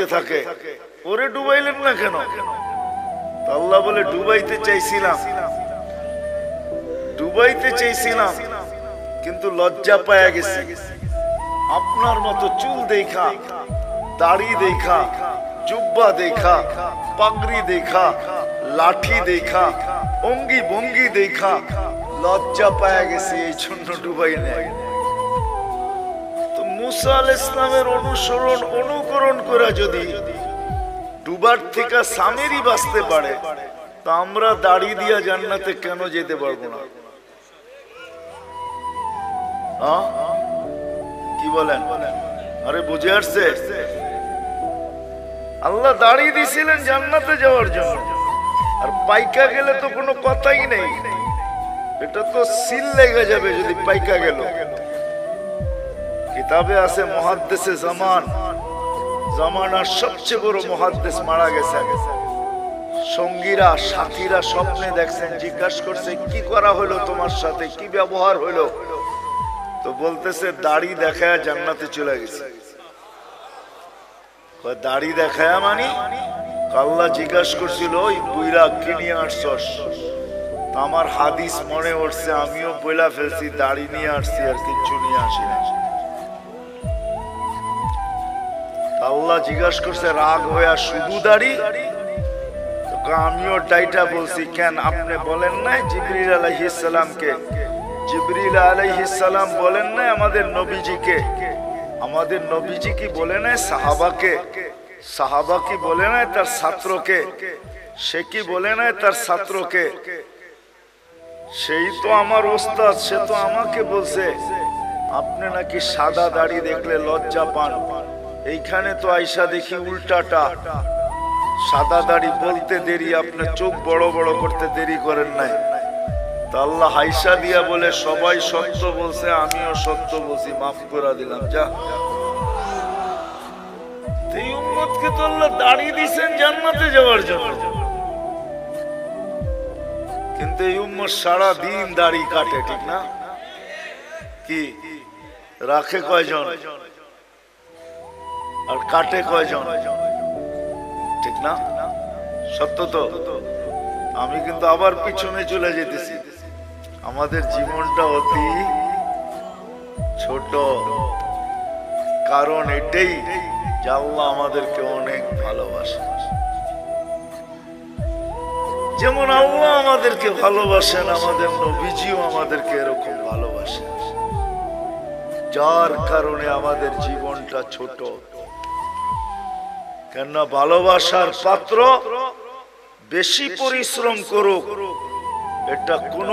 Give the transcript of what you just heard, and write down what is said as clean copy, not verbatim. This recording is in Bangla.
ডুবাইতে থাকে, ওরে ডুবাইলেন না কেন? আল্লাহ বলে ডুবাইতে চাইছিলাম কিন্তু লজ্জা পায়া গেছি। আপনার মতো চুল দেখা, দাড়ি দেখা, জুব্বা দেখা, পাগড়ি দেখা, লাঠি দেখা, অঙ্গি ভঙ্গি দেখা লজ্জা পায়া গেছি, এই জন্য ডুবাই নাই। তো মুসা আলাইহিস সালামের অনুকরণ করে যদি ডুবার থেকে সামেরই বাঁচতে পারে, তা আমরা দাড়ি দিয়া জান্নাতে কেন যেতে পারবো না? কি বলেন? আরে বুঝে আসছে? আল্লাহ দাড়ি দিয়েছিলেন জান্নাতে যাওয়ার জন্য, আর পাইকা গেলে তো কোনো কথাই নেই, এটা তো সিল লেগে যাবে যদি পাইকা গেল। কিতাবে আছে মুহাদ্দিসে জামানার সবচেয়ে বড় মুহাদ্দিস মারা গেছে। সঙ্গীরা সাথীরা স্বপ্নে দেখছেন, জিজ্ঞাসা করছে কি করা হলো তোমার সাথে, কি ব্যবহার হলো? তো বলতেছে দাড়ি দেখায় জান্নাতে চলে গেছে। দাড়ি দেখায় মানে? আল্লাহ জিজ্ঞাসা করছিল ওই বুইরা কি নিয়ে আসছস? আমার হাদিস মনে উঠছে, আমিও বইলা ফেলছি দাড়ি নিয়ে আসছি, আর কিচ্ছু নিয়ে আসি না। আল্লাহ জিজ্ঞাসা করছে রাগ হইয়া শুধু দাড়ি? আমিও ডাইটা বলছি, কেন আপনি বলেন নাই জিবরিল আলাইহিস সালামকে? জিবরিল আলাইহিস সালাম বলেন নাই আমাদের নবীজিকে? আমাদের নবীজি কি বলে নাই সাহাবাকে? সাহাবা কি বলে নাই তার ছাত্রকে? সে কি বলে নাই তার ছাত্রকে? সেই তো আমার ওস্তাদ, সে তো আমাকে বলছে আপনি নাকি সাদা দাড়ি দেখলে লজ্জা পান। এইখানে তো আইসা দেখি উল্টাটা, সাদা দাড়ি বলতে দেরি, আপনার চোখ বড় বড় করতে দেরি করেন নাই। তা আল্লাহ হাইসা দিয়া বলে সবাই সত্য বলছে, আমিও সত্য বলছি, মাফ করে দিলাম, যা। এই উম্মতকে তো আল্লাহ দাড়ি দিয়েছেন জান্নাতে যাওয়ার জন্য, কিন্তু এই উম্মত সারা দিন দাড়ি কাটে, ঠিক না? কি রাখে কয়জন আর কাটে কয়জন? ঠিক না? সত্য তো? আমি কিন্তু আবার পিছনে চলে যেতেছি। আমাদের জীবনটা অতি ছোট, কারণ এটাই যে আল্লাহ আমাদেরকে অনেক ভালোবাসে। যেমন আল্লাহ আমাদেরকে ভালোবাসেন, আমাদের নবীজিও আমাদেরকে এরকম ভালোবাসেন, যার কারণে আমাদের জীবনটা ছোট। কেননা ভালোবাসার পাত্র বেশি পরিশ্রম করুক, এটা কোনো